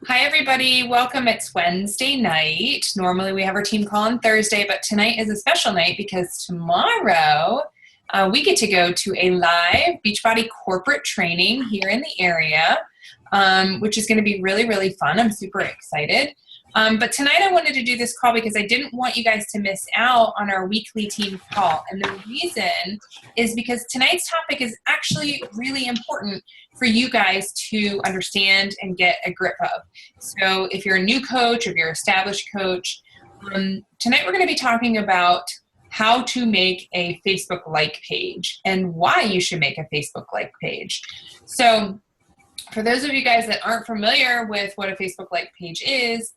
Hi, everybody. Welcome. It's Wednesday night. Normally we have our team call on Thursday, but tonight is a special night because tomorrow we get to go to a live Beachbody corporate training here in the area, which is going to be really, really fun. I'm super excited. But tonight I wanted to do this call because I didn't want you guys to miss out on our weekly team call. And the reason is because tonight's topic is actually really important for you guys to understand and get a grip of. So if you're a new coach, if you're an established coach, tonight we're going to be talking about how to make a Facebook like page and why you should make a Facebook like page. So for those of you guys that aren't familiar with what a Facebook like page is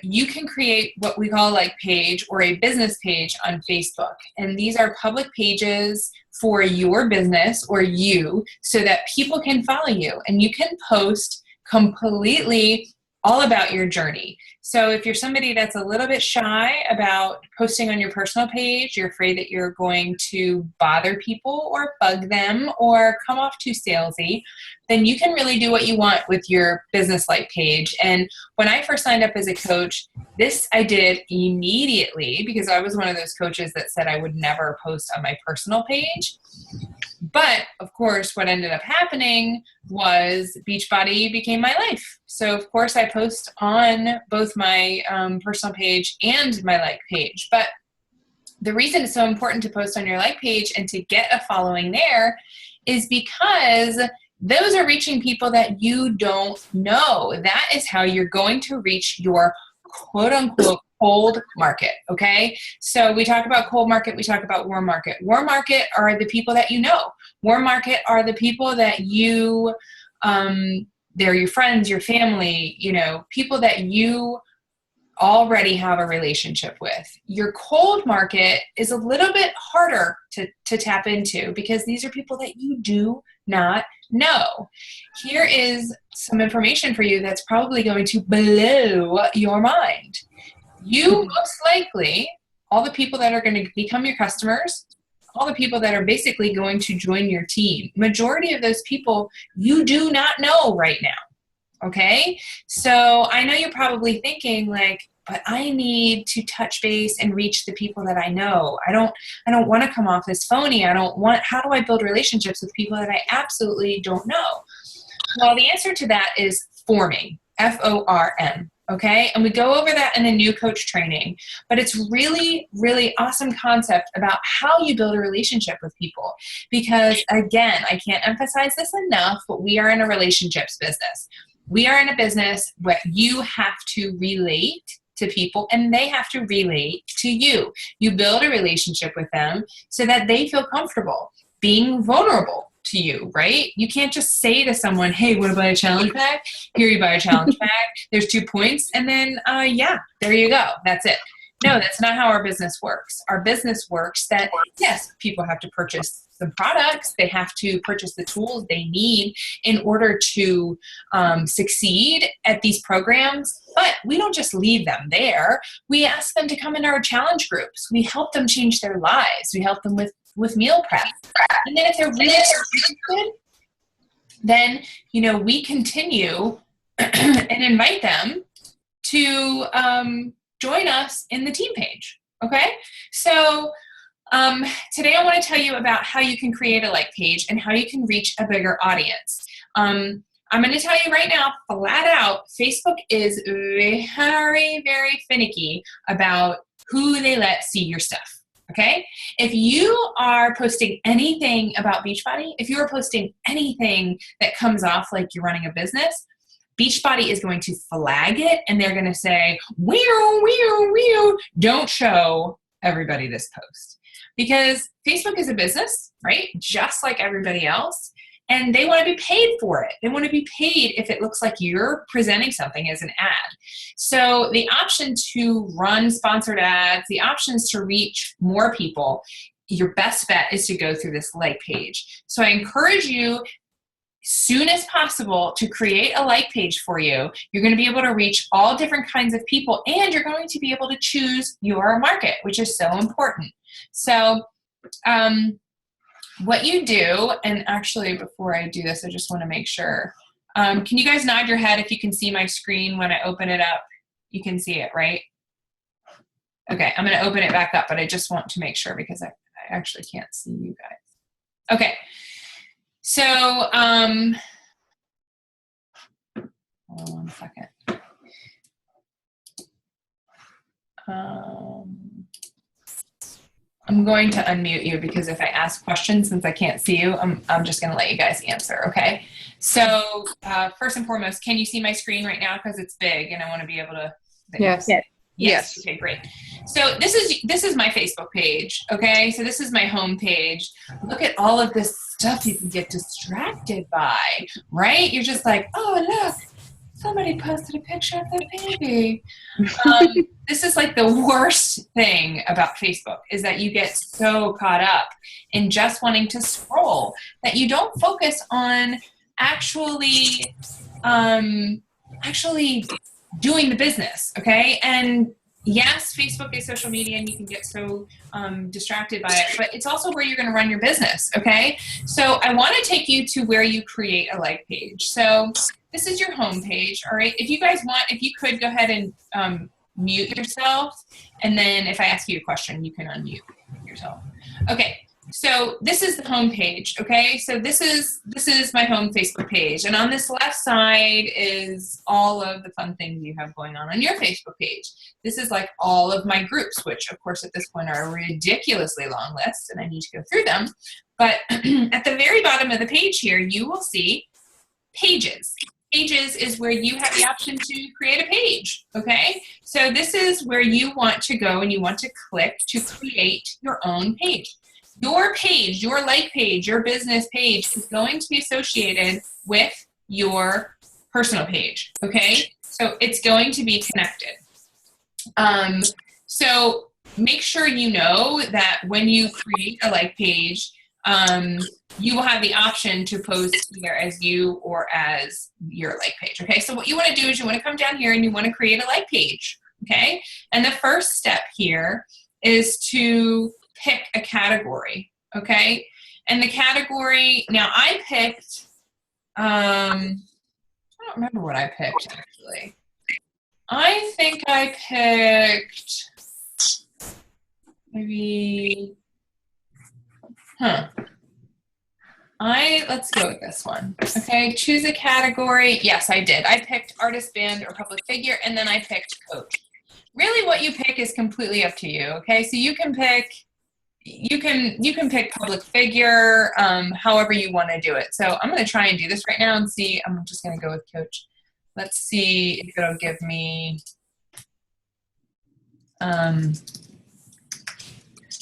you can create what we call a like page or a business page on Facebook. And these are public pages for your business or you so that people can follow you and you can post completely all about your journey. So if you're somebody that's a little bit shy about posting on your personal page, you're afraid that you're going to bother people or bug them or come off too salesy, then you can really do what you want with your business like page. And when I first signed up as a coach, this I did immediately because I was one of those coaches that said I would never post on my personal page. But of course, what ended up happening was Beachbody became my life. So of course I post on both my personal page and my like page. But the reason it's so important to post on your like page and to get a following there is because those are reaching people that you don't know. That is how you're going to reach your quote unquote cold market, okay? So we talk about cold market, we talk about warm market. Warm market are the people that you know. Warm market are the people that you, they're your friends, your family, people that you already have a relationship with. Your cold market is a little bit harder to tap into because these are people that you do not know. Here is some information for you that's probably going to blow your mind. You most likely, all the people that are going to become your customers, all the people that are basically going to join your team, majority of those people you do not know right now, okay? So I know you're probably thinking like, but I need to touch base and reach the people that I know. I don't want to come off as phony. How do I build relationships with people that I absolutely don't know? Well, the answer to that is forming, F-O-R-M. Okay. And we go over that in a new coach training, but it's really, really awesome concept about how you build a relationship with people. Because again, I can't emphasize this enough, but we are in a relationships business. We are in a business where you have to relate to people and they have to relate to you. You build a relationship with them so that they feel comfortable being vulnerable to you, right? You can't just say to someone, hey, want to buy a challenge pack? Here, you buy a challenge pack. There's 2 points. And then, there you go. That's it. No, that's not how our business works. Our business works that, yes, people have to purchase some products. They have to purchase the tools they need in order to succeed at these programs. But we don't just leave them there. We ask them to come in our challenge groups. We help them change their lives. We help them with meal prep. And then if they're really interested, then, we continue and invite them to join us in the team page. Okay. So today I want to tell you about how you can create a like page and how you can reach a bigger audience. I'm going to tell you right now, flat out, Facebook is very, very finicky about who they let see your stuff. Okay. If you are posting anything about Beachbody, if you are posting anything that comes off like you're running a business, Beachbody is going to flag it and they're going to say, don't show everybody this post. Because Facebook is a business, right? Just like everybody else. And they want to be paid for it. They want to be paid if it looks like you're presenting something as an ad. So the option to run sponsored ads, the options to reach more people, your best bet is to go through this like page. So I encourage you soon as possible to create a like page for you. You're going to be able to reach all different kinds of people and you're going to be able to choose your market, which is so important. So what you do, and actually before I do this, I just want to make sure Can you guys nod your head if you can see my screen when I open it up? You can see it, right? Okay, I'm going to open it back up, but I just want to make sure because I actually can't see you guys. Okay, so hold on 1 second. I'm going to unmute you because if I ask questions, since I can't see you, I'm just going to let you guys answer, okay? So first and foremost, can you see my screen right now? Because it's big and I want to be able to. Yes. Yes. Okay, great. So this is my Facebook page, okay? So this is my home page. Look at all of this stuff you can get distracted by, right? You're just like, oh, look, somebody posted a picture of their baby. This is like the worst thing about Facebook is that you get so caught up in just wanting to scroll that you don't focus on actually doing the business, okay? And yes, Facebook is social media and you can get so distracted by it, but it's also where you're going to run your business, okay? So I want to take you to where you create a like page. So this is your home page, all right? If you guys want, if you could go ahead and mute yourself, and then if I ask you a question, you can unmute yourself. Okay. So this is the home page, okay? So this is my home Facebook page. And on this left side is all of the fun things you have going on your Facebook page. This is like all of my groups, which of course at this point are a ridiculously long list and I need to go through them. But at the very bottom of the page here, you will see pages. Pages is where you have the option to create a page, okay? So this is where you want to go and you want to click to create your own page. Your page, your like page, your business page is going to be associated with your personal page, okay? So it's going to be connected. So make sure you know that when you create a like page, you will have the option to post either as you or as your like page, okay? So what you want to do is you want to come down here and you want to create a like page, okay? And the first step here is to pick a category, okay? And the category, now I picked, I don't remember what I picked actually. I think I picked maybe, let's go with this one. Okay, choose a category. Yes, I did. I picked artist, band, or public figure, and then I picked coach. Really what you pick is completely up to you, okay? So you can pick public figure, however you want to do it. So I'm going to try and do this right now and see. I'm just going to go with coach. Let's see if it'll give me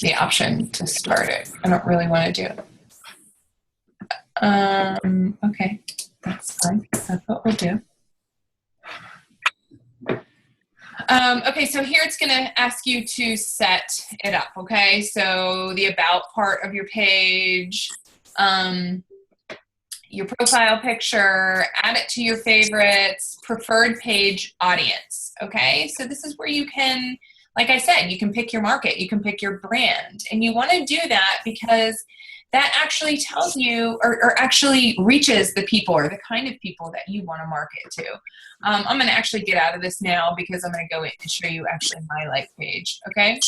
the option to start it. I don't really want to do it. Okay, that's fine. That's what we'll do. Okay, so here it's going to ask you to set it up, okay? So the about part of your page, your profile picture, add it to your favorites, preferred page audience, okay? So this is where you can, like I said, you can pick your market, you can pick your brand, and you want to do that because that actually tells you or actually reaches the people or the kind of people that you want to market to. I'm going to actually get out of this now because I'm going to go in and show you actually my like page, okay?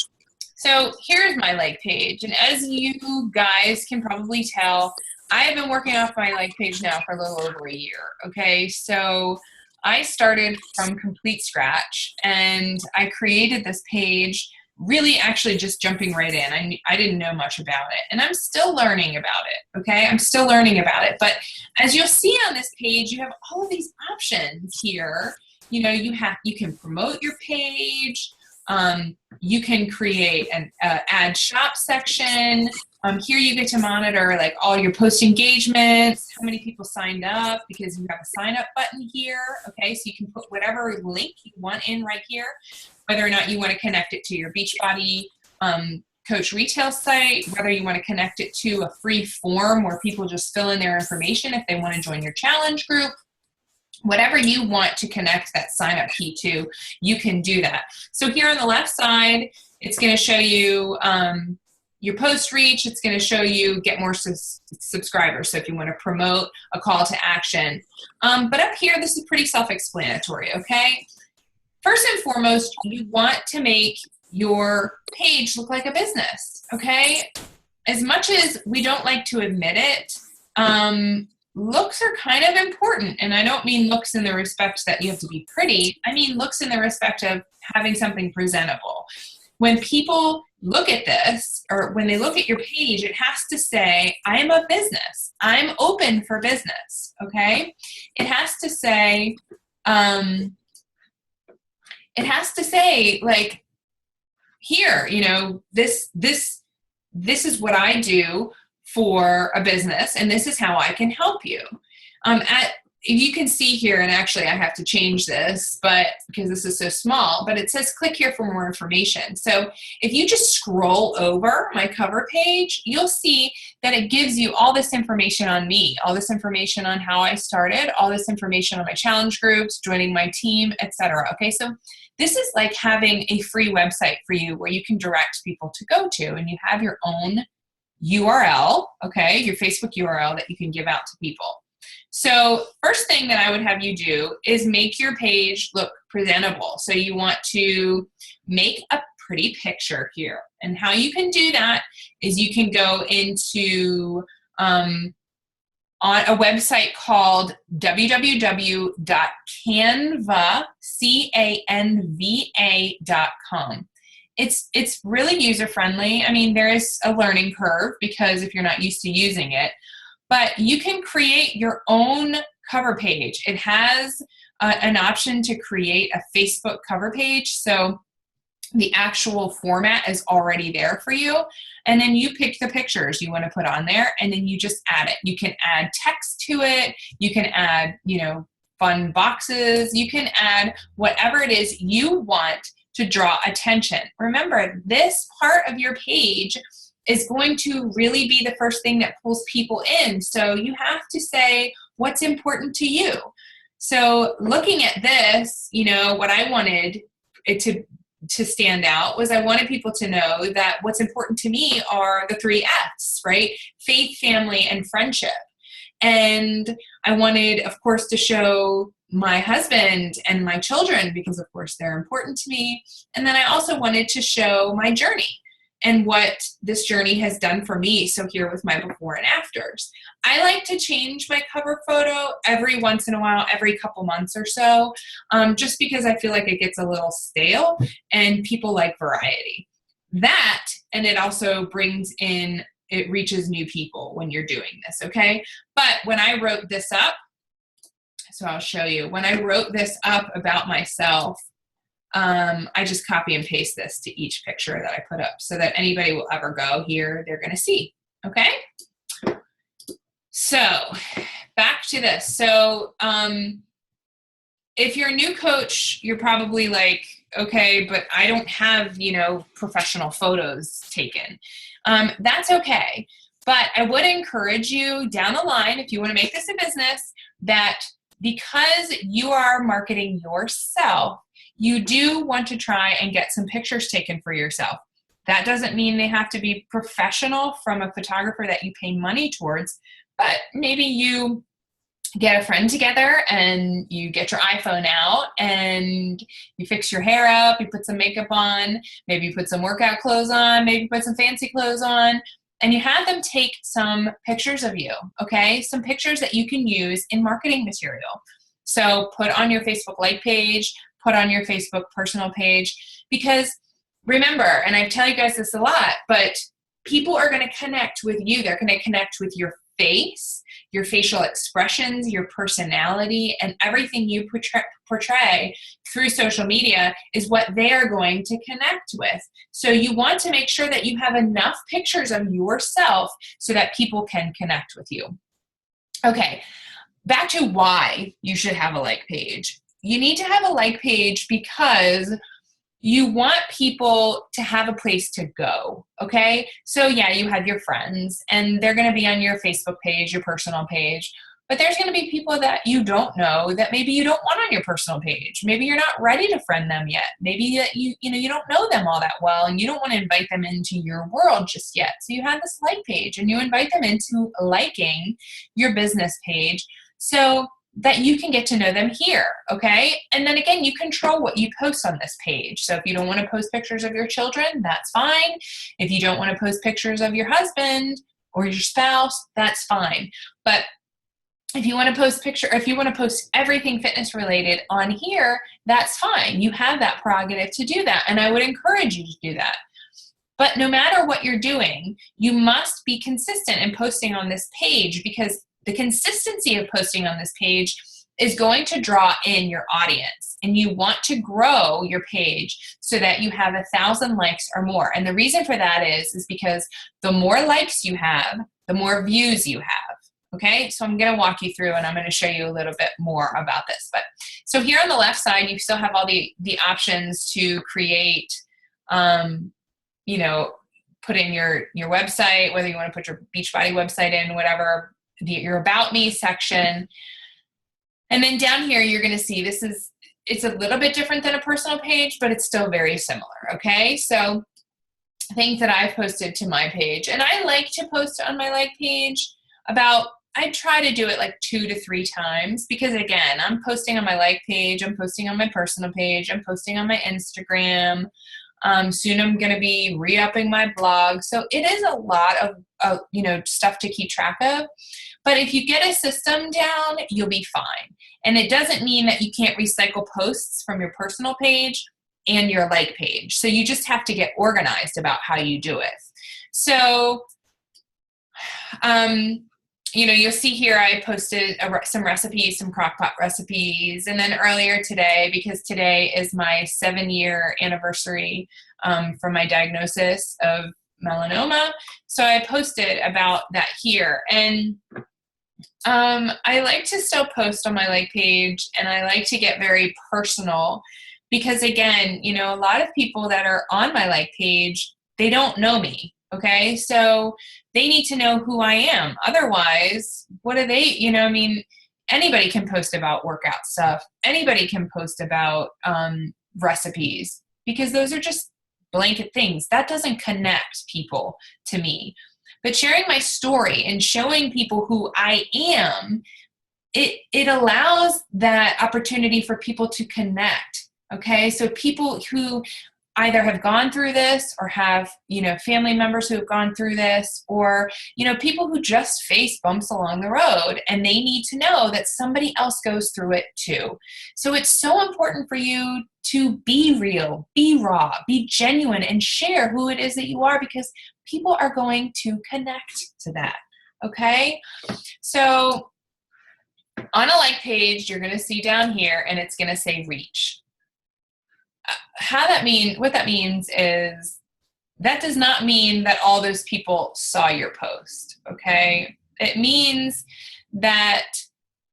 So here's my like page, and as you guys can probably tell, I have been working off my like page now for a little over a year, okay? So I started from complete scratch, and I created this page really actually just jumping right in. I didn't know much about it, and I'm still learning about it, okay? I'm still learning about it, but as you'll see on this page, you have all of these options here. You know, you can promote your page, you can create an add shop section. Here you get to monitor like all your post engagements, how many people signed up, because you have a sign up button here, okay? So you can put whatever link you want in right here, whether or not you want to connect it to your Beachbody Coach retail site, whether you want to connect it to a free form where people just fill in their information if they want to join your challenge group. Whatever you want to connect that sign up key to, you can do that. So here on the left side, it's going to show you, your post reach. It's going to show you get more subscribers. So if you want to promote a call to action. But up here, this is pretty self-explanatory, okay? First and foremost, you want to make your page look like a business, okay? As much as we don't like to admit it, looks are kind of important. And I don't mean looks in the respect that you have to be pretty. I mean looks in the respect of having something presentable. When people look at this, or when they look at your page, it has to say, I'm a business. I'm open for business, okay? It has to say, like, here, you know, this is what I do for a business, and this is how I can help you. You can see here, and actually I have to change this, but because this is so small, but it says click here for more information. So if you just scroll over my cover page, you'll see that it gives you all this information on me, all this information on how I started, all this information on my challenge groups, joining my team, etc. Okay, so this is like having a free website for you where you can direct people to go to, and you have your own URL, okay, your Facebook URL that you can give out to people. So first thing that I would have you do is make your page look presentable. So you want to make a pretty picture here. And how you can do that is you can go into on a website called www.canva.com. It's really user-friendly. I mean, there is a learning curve because if you're not used to using it, but you can create your own cover page. It has an option to create a Facebook cover page. So the actual format is already there for you. And then you pick the pictures you want to put on there, and then you just add it. You can add text to it. You can add, you know, fun boxes. You can add whatever it is you want to draw attention. Remember, this part of your page is going to really be the first thing that pulls people in. So you have to say what's important to you. So looking at this, you know, what I wanted it to stand out was I wanted people to know that what's important to me are the 3 F's, right? Faith, family, and friendship. And I wanted, of course, to show my husband and my children because, of course, they're important to me. And then I also wanted to show my journey and what this journey has done for me. So here with my before and afters. I like to change my cover photo every once in a while, every couple months or so, just because I feel like it gets a little stale and people like variety. That, and it also brings in, it reaches new people when you're doing this, okay? But when I wrote this up, so I'll show you, when I wrote this up about myself, I just copy and paste this to each picture that I put up so that anybody will ever go here, they're going to see. Okay. So back to this. So, if you're a new coach, you're probably like, okay, but I don't have, you know, professional photos taken. That's okay. But I would encourage you down the line, if you want to make this a business, that because you are marketing yourself, you do want to try and get some pictures taken for yourself. That doesn't mean they have to be professional from a photographer that you pay money towards, but maybe you get a friend together and you get your iPhone out and you fix your hair up, you put some makeup on, maybe you put some workout clothes on, maybe you put some fancy clothes on, and you have them take some pictures of you, okay? Some pictures that you can use in marketing material. So put on your Facebook like page, put on your Facebook personal page, because remember, and I tell you guys this a lot, but people are going to connect with you. They're going to connect with your face, your facial expressions, your personality, and everything you portray through social media is what they are going to connect with. So you want to make sure that you have enough pictures of yourself so that people can connect with you. Okay, back to why you should have a like page. You need to have a like page because you want people to have a place to go, okay? So yeah, you have your friends and they're gonna be on your Facebook page, your personal page, But there's going to be people that you don't know that maybe you don't want on your personal page. Maybe you're not ready to friend them yet. Maybe that you don't know them all that well and you don't want to invite them into your world just yet. So you have this like page and you invite them into liking your business page so that you can get to know them here, okay? And then again, you control what you post on this page. So if you don't want to post pictures of your children, that's fine. If you don't want to post pictures of your husband or your spouse, that's fine. But if you want to post everything fitness related on here, that's fine. You have that prerogative to do that. And I would encourage you to do that. But no matter what you're doing, you must be consistent in posting on this page, because the consistency of posting on this page is going to draw in your audience. And you want to grow your page so that you have 1,000 likes or more. And the reason for that is because the more likes you have, the more views you have. Okay, so I'm going to walk you through and I'm going to show you a little bit more about this. But so here on the left side, you still have all the options to create, put in your website, whether you want to put your Beachbody website in, whatever, your About Me section. And then down here, you're going to see it's a little bit different than a personal page, but it's still very similar. Okay, so things that I've posted to my page, and I like to post on my like page I try to do it like 2 to 3 times, because again, I'm posting on my like page, I'm posting on my personal page, I'm posting on my Instagram. Soon I'm going to be re-upping my blog. So it is a lot of stuff to keep track of. But if you get a system down, you'll be fine. And it doesn't mean that you can't recycle posts from your personal page and your like page. So you just have to get organized about how you do it. So, you'll see here I posted some recipes, some crock pot recipes. And then earlier today, because today is my 7-year anniversary from my diagnosis of melanoma, so I posted about that here. And I like to still post on my like page, and I like to get very personal because, again, a lot of people that are on my like page, they don't know me. Okay, so they need to know who I am. Otherwise, what are they, anybody can post about workout stuff. Anybody can post about recipes, because those are just blanket things. That doesn't connect people to me. But sharing my story and showing people who I am, it allows that opportunity for people to connect. Okay, so people who either have gone through this or have, family members who have gone through this, or, people who just face bumps along the road, and they need to know that somebody else goes through it too. So it's so important for you to be real, be raw, be genuine, and share who it is that you are, because people are going to connect to that. Okay. So on a like page, you're going to see down here, and it's going to say reach. What that means is that does not mean that all those people saw your post, okay? It means that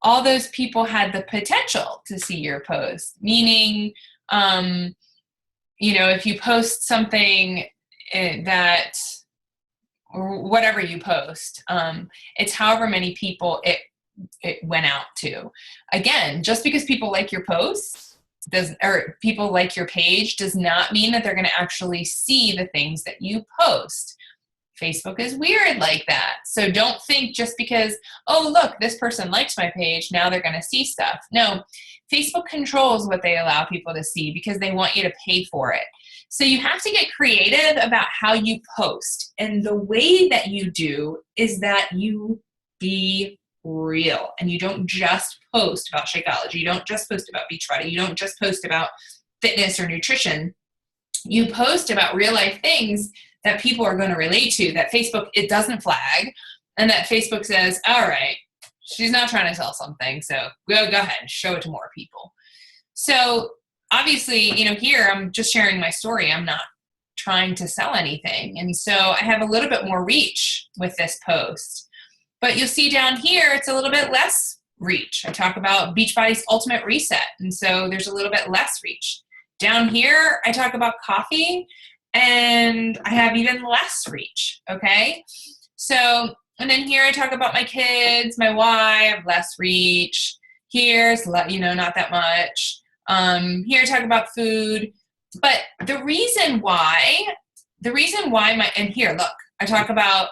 all those people had the potential to see your post, meaning, if you post something that, or whatever you post, it's however many people it went out to. Again, just because people like your posts, or people like your page, does not mean that they're going to actually see the things that you post. Facebook is weird like that. So don't think just because, oh, look, this person likes my page, now they're going to see stuff. No, Facebook controls what they allow people to see because they want you to pay for it. So you have to get creative about how you post. And the way that you do is that you be real, and you don't just post about Shakeology. You don't just post about Beachbody. You don't just post about fitness or nutrition. You post about real life things that people are going to relate to, that Facebook, it doesn't flag, and that Facebook says, all right, she's not trying to sell something, so go ahead and show it to more people. So obviously, here I'm just sharing my story. I'm not trying to sell anything. And so I have a little bit more reach with this post. But you'll see down here, it's a little bit less reach. I talk about Beachbody's Ultimate Reset, and so there's a little bit less reach. Down here, I talk about coffee, and I have even less reach, okay? So And then here I talk about my kids, my why, I have less reach. Here's, not that much. Here I talk about food. But the reason why and here, look, I talk about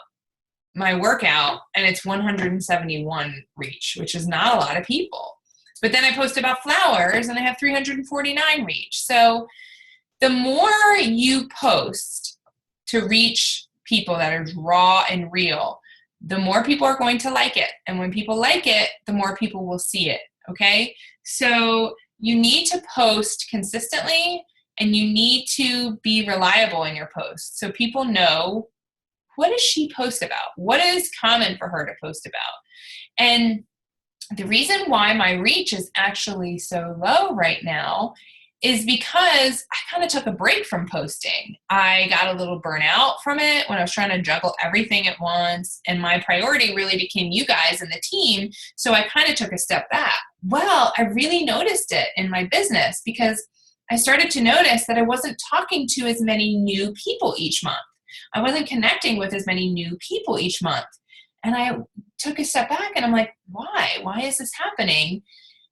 my workout and it's 171 reach, which is not a lot of people. But then I post about flowers and I have 349 reach. So the more you post to reach people that are raw and real, the more people are going to like it. And when people like it, the more people will see it, okay? So you need to post consistently and you need to be reliable in your posts so people know, what does she post about? What is common for her to post about? And the reason why my reach is actually so low right now is because I kind of took a break from posting. I got a little burnout from it when I was trying to juggle everything at once, and my priority really became you guys and the team, so I kind of took a step back. Well, I really noticed it in my business because I started to notice that I wasn't talking to as many new people each month. I wasn't connecting with as many new people each month. And I took a step back and I'm like, why? Why is this happening?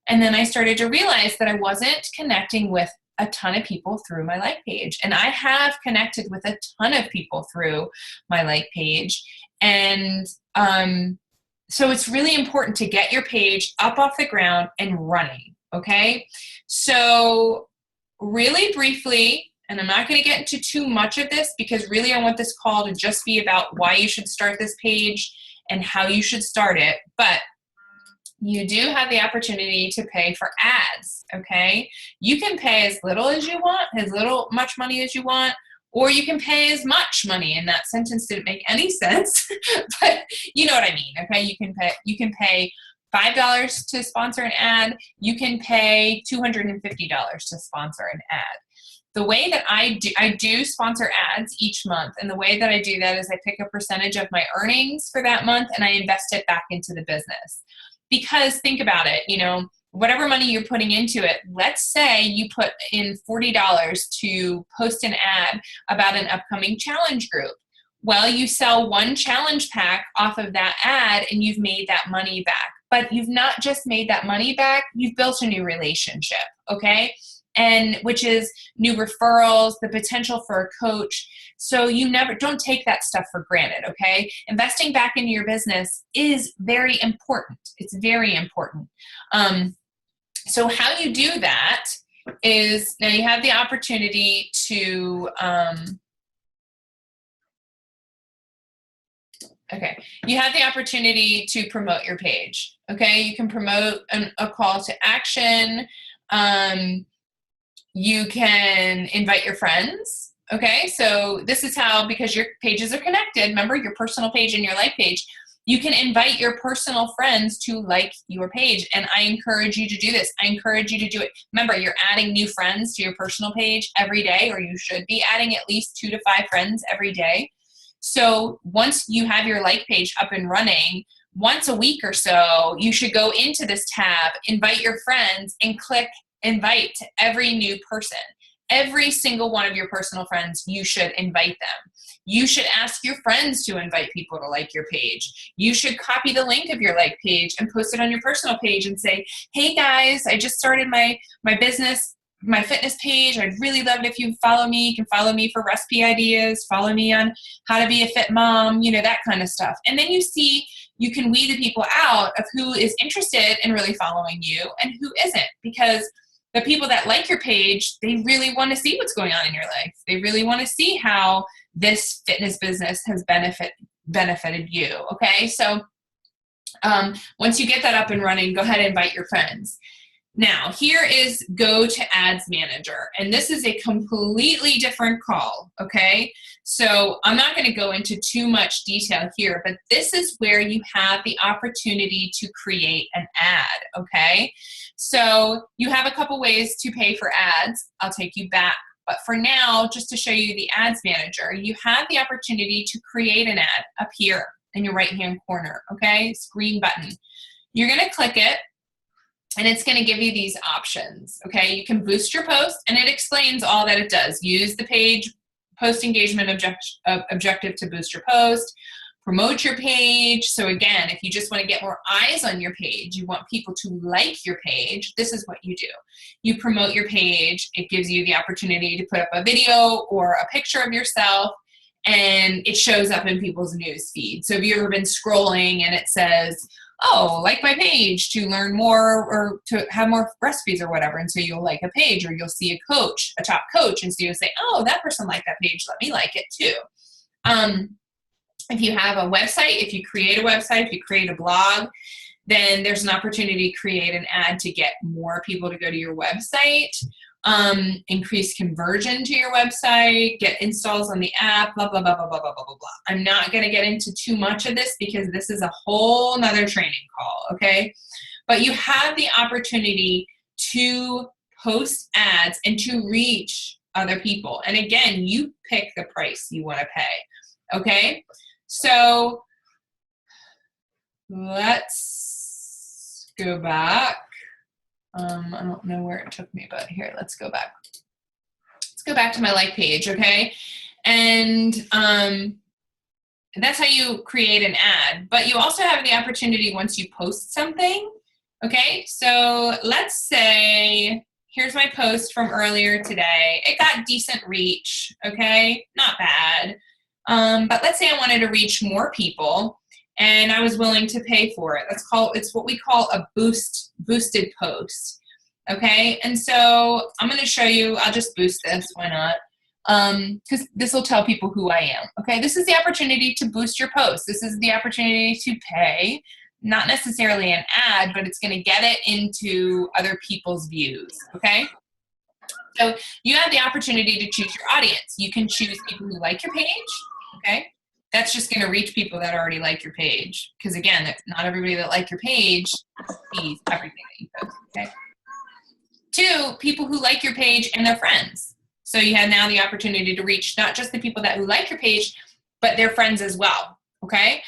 And then I started to realize that I wasn't connecting with a ton of people through my like page. And I have connected with a ton of people through my like page. And so it's really important to get your page up off the ground and running, okay? So really briefly, and I'm not going to get into too much of this because really I want this call to just be about why you should start this page and how you should start it. But you do have the opportunity to pay for ads, okay? You can pay as little as you want, much money as you want, or you can pay as much money. And that sentence didn't make any sense, but you know what I mean, okay? You can pay $5 to sponsor an ad. You can pay $250 to sponsor an ad. The way that I do sponsor ads each month, and the way that I do that is I pick a percentage of my earnings for that month and I invest it back into the business. Because think about it, whatever money you're putting into it, let's say you put in $40 to post an ad about an upcoming challenge group. Well, you sell one challenge pack off of that ad and you've made that money back. But you've not just made that money back, you've built a new relationship, okay? And which is new referrals, the potential for a coach. So don't take that stuff for granted, okay? Investing back into your business is very important. It's very important. So how you do that is, now you have the opportunity to, you have the opportunity to promote your page, okay? You can promote a call to action. You can invite your friends, okay? So this is how, because your pages are connected, remember your personal page and your like page, you can invite your personal friends to like your page. And I encourage you to do this. I encourage you to do it. Remember, you're adding new friends to your personal page every day, or you should be adding at least 2 to 5 friends every day. So once you have your like page up and running, once a week or so, you should go into this tab, invite your friends, and click invite to every new person. Every single one of your personal friends, you should invite them. You should ask your friends to invite people to like your page. You should copy the link of your like page and post it on your personal page and say, hey guys, I just started my business, my fitness page. I'd really love it if you follow me. You can follow me for recipe ideas, follow me on how to be a fit mom, that kind of stuff. And then you can weed the people out of who is interested in really following you and who isn't, because the people that like your page, they really want to see what's going on in your life. They really want to see how this fitness business has benefited you, okay? So once you get that up and running, go ahead and invite your friends. Now, here is Go to Ads Manager, and this is a completely different call, okay? So I'm not going to go into too much detail here, but this is where you have the opportunity to create an ad, okay? So you have a couple ways to pay for ads. I'll take you back. But for now, just to show you the Ads Manager, you have the opportunity to create an ad up here in your right-hand corner, okay? This green button. You're going to click it, and it's going to give you these options, okay? You can boost your post, and it explains all that it does. Use the page post engagement objective to boost your post. promote your page. So again, if you just want to get more eyes on your page, you want people to like your page, this is what you do. You promote your page. It gives you the opportunity to put up a video or a picture of yourself, and it shows up in people's news feed. So if you've ever been scrolling and it says, oh, like my page to learn more or to have more recipes or whatever, and so you'll like a page, or you'll see a coach, a top coach, and so you'll say, oh, that person liked that page, let me like it too. If you have a website, if you create a website, if you create a blog, then there's an opportunity to create an ad to get more people to go to your website, increase conversion to your website, get installs on the app, blah, blah, blah, blah, blah, blah, blah, blah, blah. I'm not going to get into too much of this because this is a whole nother training call, okay? But you have the opportunity to post ads and to reach other people. And again, you pick the price you want to pay, okay? So let's go back. I don't know where it took me, but here, let's go back. Let's go back to my like page, okay? And that's how you create an ad. But you also have the opportunity once you post something, okay? So let's say, here's my post from earlier today. It got decent reach, okay? Not bad. But let's say I wanted to reach more people and I was willing to pay for it. It's what we call a boosted post, okay? And so I'm going to show you, I'll just boost this, why not? Because this will tell people who I am, okay? This is the opportunity to boost your post. This is the opportunity to pay, not necessarily an ad, but it's going to get it into other people's views, okay? So you have the opportunity to choose your audience. You can choose people who like your page, okay? That's just going to reach people that already like your page. Because again, not everybody that like your page sees everything that you post, okay? 2, people who like your page and their friends. So you have now the opportunity to reach not just the people who like your page, but their friends as well, okay?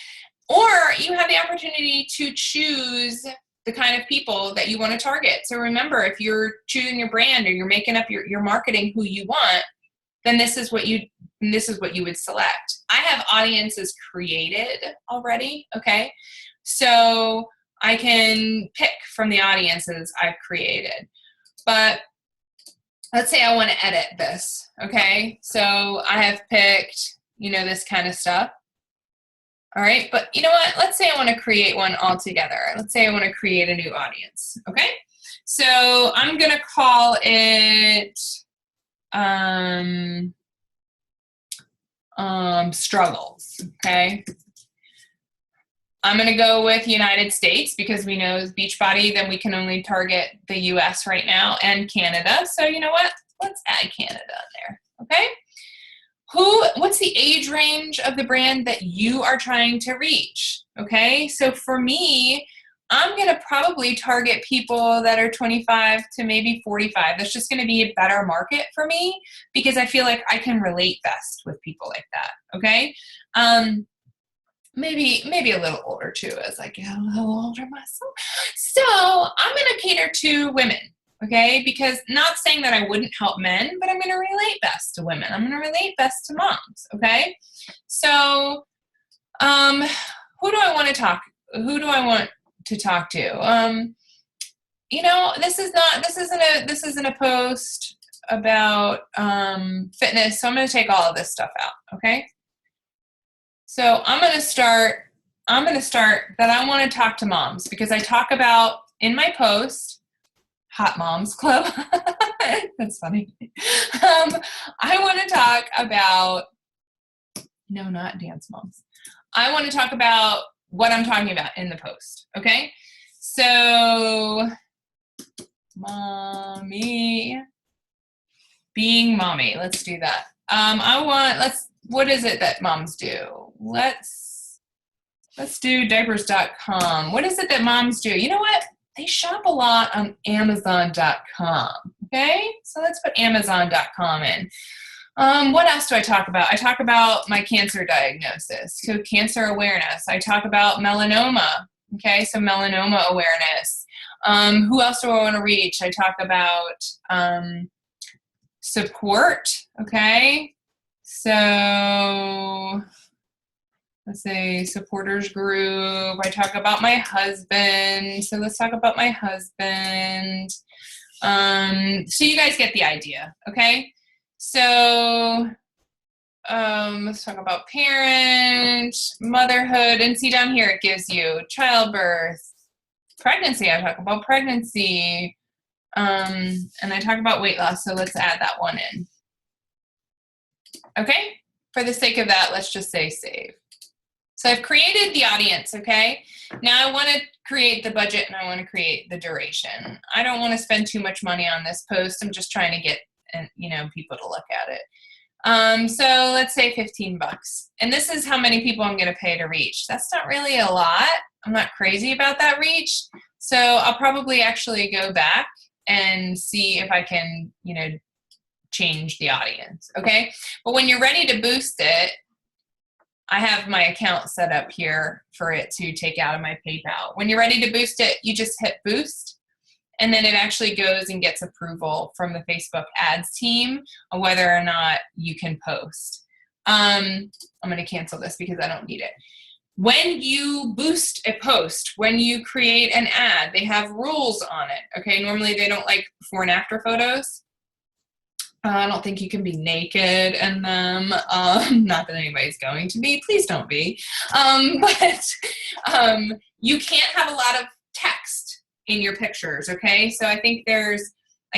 Or you have the opportunity to choose the kind of people that you want to target. So remember, if you're choosing your brand or you're making up your marketing who you want, then this is what you would select. I have audiences created already, okay? So I can pick from the audiences I've created. But let's say I want to edit this, okay? So I have picked, this kind of stuff. All right, but you know what? Let's say I want to create one altogether. Let's say I want to create a new audience, okay? So I'm going to call it struggles, okay? I'm going to go with United States because we know Beachbody, then we can only target the US right now and Canada. So you know what? Let's add Canada there, okay? What's the age range of the brand that you are trying to reach, okay? So for me, I'm going to probably target people that are 25 to maybe 45. That's just going to be a better market for me because I feel like I can relate best with people like that, okay? Maybe a little older too as I get a little older myself. So I'm going to cater to women, okay? Because not saying that I wouldn't help men, but I'm going to relate best to women. I'm going to relate best to moms, okay? So who do I want to talk to? This isn't a post about fitness, so I'm going to take all of this stuff out, okay? So I'm going to start that I want to talk to moms because I talk about in my post, Hot Moms Club. That's funny. I want to talk about, no, not dance moms. I want to talk about what I'm talking about in the post, okay? So, mommy, being mommy, let's do that. What is it that moms do? Let's do diapers.com. What is it that moms do? You know what? They shop a lot on Amazon.com, okay? So let's put Amazon.com in. What else do I talk about? I talk about my cancer diagnosis, so cancer awareness. I talk about melanoma, okay? So melanoma awareness. Who else do I want to reach? I talk about support, okay? So let's say supporters group. I talk about my husband. So let's talk about my husband. So you guys get the idea, okay? So let's talk about parent, motherhood, and see down here it gives you childbirth, pregnancy. I talk about pregnancy, and I talk about weight loss. So let's add that one in. Okay, for the sake of that, let's just say save. So I've created the audience, okay? Now I want to create the budget and I want to create the duration. I don't want to spend too much money on this post. I'm just trying to get, people to look at it. So let's say 15 bucks. And this is how many people I'm going to pay to reach. That's not really a lot. I'm not crazy about that reach. So I'll probably actually go back and see if I can, change the audience, okay? But when you're ready to boost it, I have my account set up here for it to take out of my PayPal. When you're ready to boost it, you just hit boost, and then it actually goes and gets approval from the Facebook ads team on whether or not you can post. I'm going to cancel this because I don't need it. When you boost a post, when you create an ad, they have rules on it, okay? Normally they don't like before and after photos. I don't think you can be naked in them. Not that anybody's going to be. Please don't be. But you can't have a lot of text in your pictures, okay? So I think I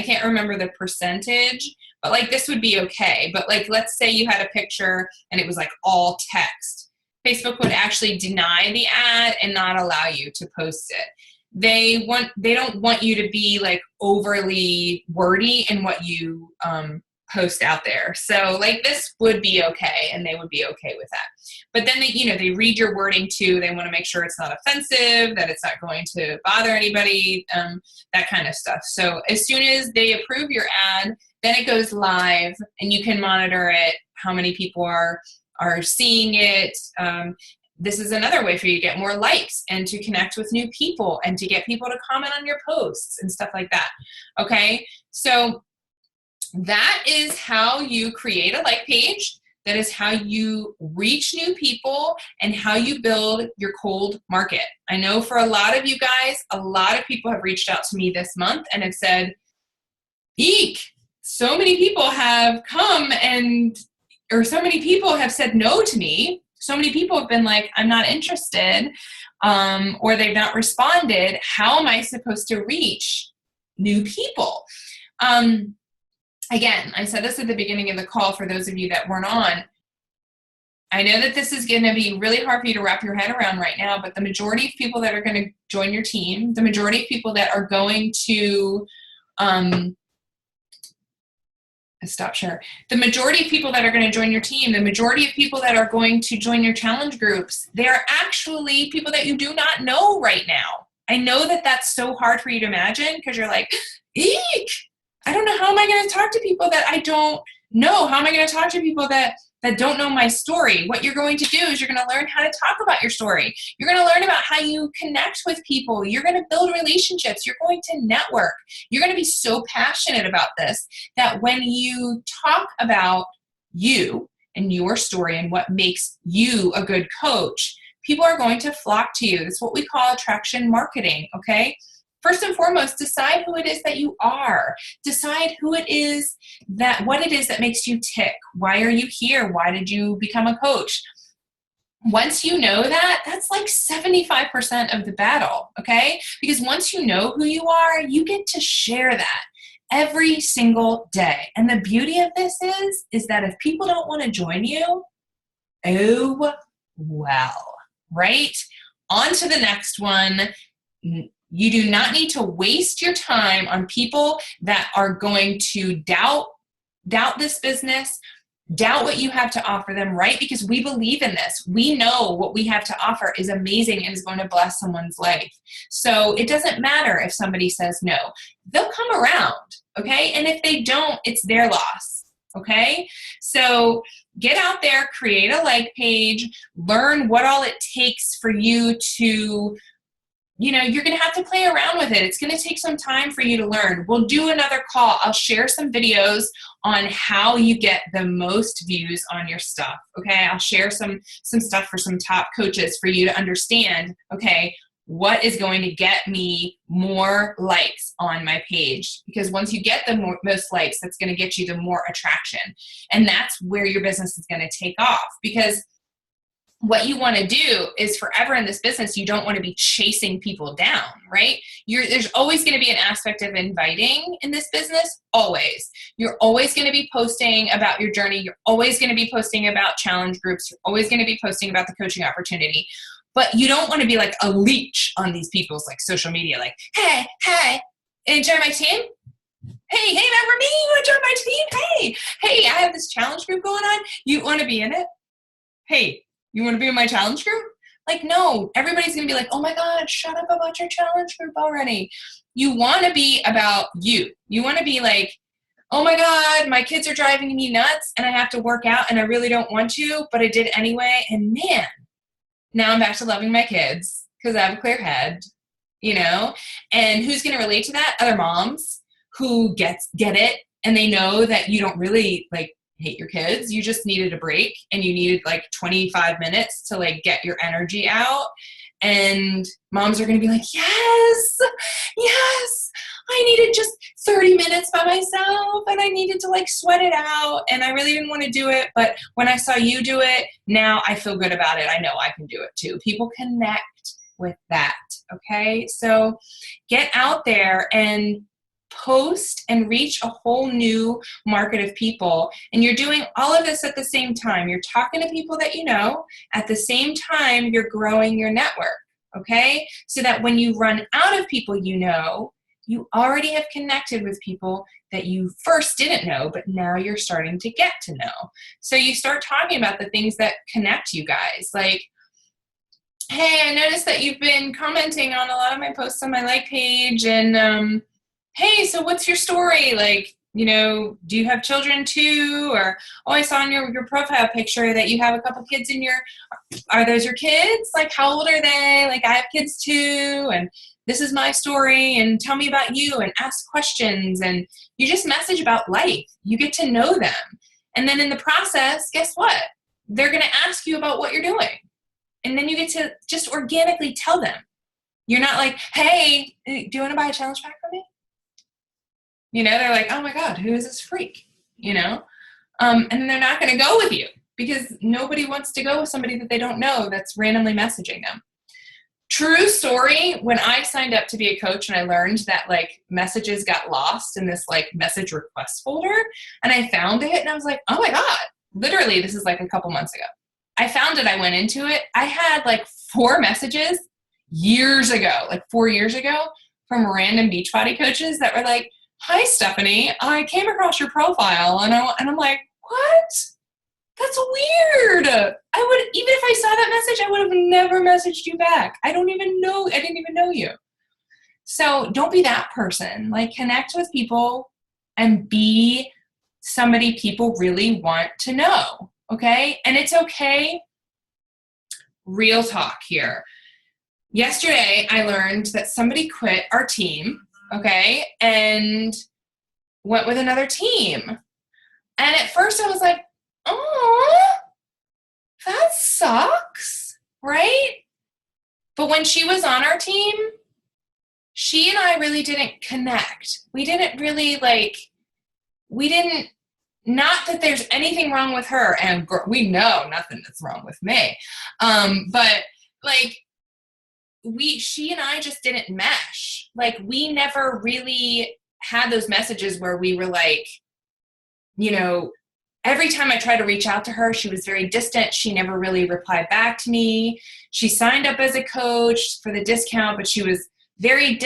can't remember the percentage, but like this would be okay. But like let's say you had a picture and it was like all text. Facebook would actually deny the ad and not allow you to post it. They don't want you to be like overly wordy in what you post out there. So like this would be okay, and they would be okay with that. But then they read your wording too. They want to make sure it's not offensive, that it's not going to bother anybody, that kind of stuff. So as soon as they approve your ad, then it goes live and you can monitor it, how many people are seeing it. This is another way for you to get more likes and to connect with new people and to get people to comment on your posts and stuff like that. Okay, so that is how you create a like page. That is how you reach new people and how you build your cold market. I know for a lot of you guys, a lot of people have reached out to me this month and have said, eek, so many people have come or so many people have said no to me. So many people have been like, I'm not interested, or they've not responded. How am I supposed to reach new people? Again, I said this at the beginning of the call for those of you that weren't on. I know that this is going to be really hard for you to wrap your head around right now, but the majority of people that are going to join your team, the majority of people that are going to the majority of people that are going to join your team, the majority of people that are going to join your challenge groups, they're actually people that you do not know right now. I know that that's so hard for you to imagine because you're like, eek, I don't know, how am I going to talk to people that I don't know? How am I going to talk to people that don't know my story? What you're going to do is you're going to learn how to talk about your story. You're going to learn about how you connect with people. You're going to build relationships. You're going to network. You're going to be so passionate about this that when you talk about you and your story and what makes you a good coach, people are going to flock to you. That's what we call attraction marketing, okay? First and foremost, decide who it is that you are. Decide what it is that makes you tick. Why are you here? Why did you become a coach? Once you know that, that's like 75% of the battle, okay? Because once you know who you are, you get to share that every single day. And the beauty of this is that if people don't want to join you, oh, well, right? On to the next one. You do not need to waste your time on people that are going to doubt this business, doubt what you have to offer them, right? Because we believe in this. We know what we have to offer is amazing and is going to bless someone's life. So it doesn't matter if somebody says no. They'll come around, okay? And if they don't, it's their loss, okay? So get out there, create a like page, learn what all it takes for you to you're going to have to play around with it. It's going to take some time for you to learn. We'll do another call. I'll share some videos on how you get the most views on your stuff. Okay. I'll share some stuff for some top coaches for you to understand, okay, what is going to get me more likes on my page? Because once you get the most likes, that's going to get you the more attraction. And that's where your business is going to take off. Because what you want to do is forever in this business, you don't want to be chasing people down, right? There's always going to be an aspect of inviting in this business, always. You're always going to be posting about your journey. You're always going to be posting about challenge groups. You're always going to be posting about the coaching opportunity. But you don't want to be like a leech on these people's like social media, like, hey, join my team? Hey, remember me? You want to join my team? Hey, I have this challenge group going on. You want to be in it? Hey, you want to be in my challenge group? Like, no, everybody's going to be like, oh my God, shut up about your challenge group already. You want to be about you. You want to be like, oh my God, my kids are driving me nuts and I have to work out and I really don't want to, but I did anyway. And man, now I'm back to loving my kids because I have a clear head, and who's going to relate to that? Other moms who get it. And they know that you don't really like hate your kids. You just needed a break and you needed like 25 minutes to like get your energy out. And moms are going to be like, yes, I needed just 30 minutes by myself and I needed to like sweat it out and I really didn't want to do it. But when I saw you do it, now I feel good about it. I know I can do it too. People connect with that. Okay. So get out there and post and reach a whole new market of people. And you're doing all of this at the same time. You're talking to people that you know. At the same time, you're growing your network. Okay. So that when you run out of people you know, you already have connected with people that you first didn't know, but now you're starting to get to know. So you start talking about the things that connect you guys. Like, hey, I noticed that you've been commenting on a lot of my posts on my like page. And hey, so what's your story? Like, do you have children too? Or, oh, I saw in your profile picture that you have a couple kids are those your kids? Like, how old are they? Like, I have kids too. And this is my story and tell me about you and ask questions. And you just message about life. You get to know them. And then in the process, guess what? They're going to ask you about what you're doing. And then you get to just organically tell them. You're not like, hey, do you want to buy a challenge pack from me? They're like, oh my God, who is this freak? And they're not going to go with you because nobody wants to go with somebody that they don't know that's randomly messaging them. True story, when I signed up to be a coach and I learned that like messages got lost in this like message request folder and I found it and I was like, oh my God, literally this is like a couple months ago. I found it, I went into it. I had like 4 messages years ago, like 4 years ago from random Beachbody coaches that were like, hi, Stephanie, I came across your profile and I'm like, what? That's weird. Even if I saw that message, I would have never messaged you back. I didn't even know you. So don't be that person. Like connect with people and be somebody people really want to know. Okay. And it's okay. Real talk here. Yesterday, I learned that somebody quit our team. Okay. And went with another team. And at first I was like, oh, that sucks, right? But when she was on our team, she and I really didn't connect. We didn't really not that there's anything wrong with her, and we know nothing that's wrong with me. But like, she and I just didn't mesh. Like, we never really had those messages where we were like, every time I tried to reach out to her, she was very distant. She never really replied back to me. She signed up as a coach for the discount, but she was very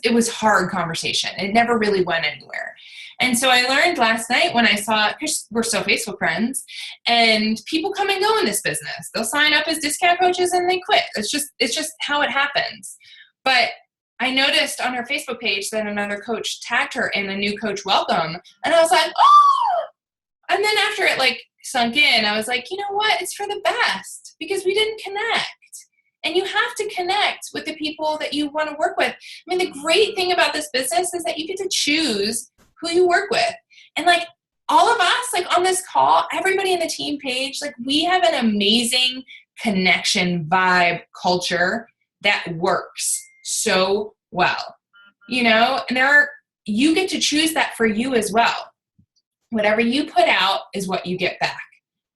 it was hard conversation. It never really went anywhere. And so I learned last night when I saw, because we're still Facebook friends, and people come and go in this business. They'll sign up as discount coaches and they quit. It's just how it happens. But I noticed on her Facebook page that another coach tagged her in a new coach welcome. And I was like, oh! And then after it, like, sunk in, I was like, you know what? It's for the best because we didn't connect. And you have to connect with the people that you want to work with. I mean, the great thing about this business is that you get to choose who you work with. And like all of us, like on this call, everybody in the team page, like we have an amazing connection, vibe, culture that works so well, you know, and you get to choose that for you as well. Whatever you put out is what you get back.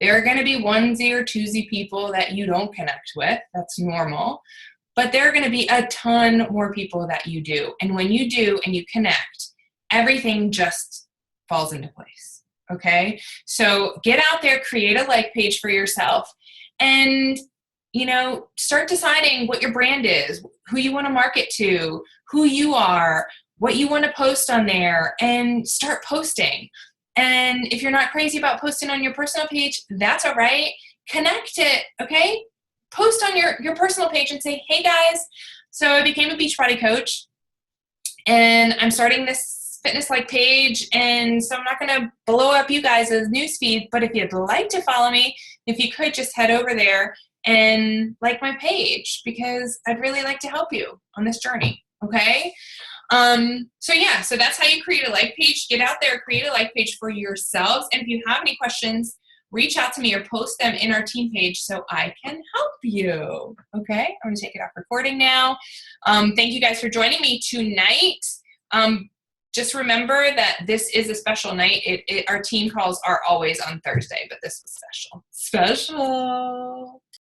There are going to be onesie or twosie people that you don't connect with. That's normal. But there are going to be a ton more people that you do. And when you do and you connect, everything just falls into place. Okay? So get out there, create a like page for yourself, and you know, start deciding what your brand is, who you want to market to, who you are, what you want to post on there, and start posting. And if you're not crazy about posting on your personal page, that's all right. Connect it, okay? Post on your personal page and say, hey guys, so I became a Beachbody coach and I'm starting this fitness-like page, and so I'm not gonna blow up you guys' newsfeed, but if you'd like to follow me, if you could just head over there and like my page because I'd really like to help you on this journey, okay? So that's how you create a like page. Get out there, create a like page for yourselves. And if you have any questions, reach out to me or post them in our team page so I can help you. Okay, I'm gonna take it off recording now. Thank you guys for joining me tonight. Just remember that this is a special night. Our team calls are always on Thursday, but this was special. Special.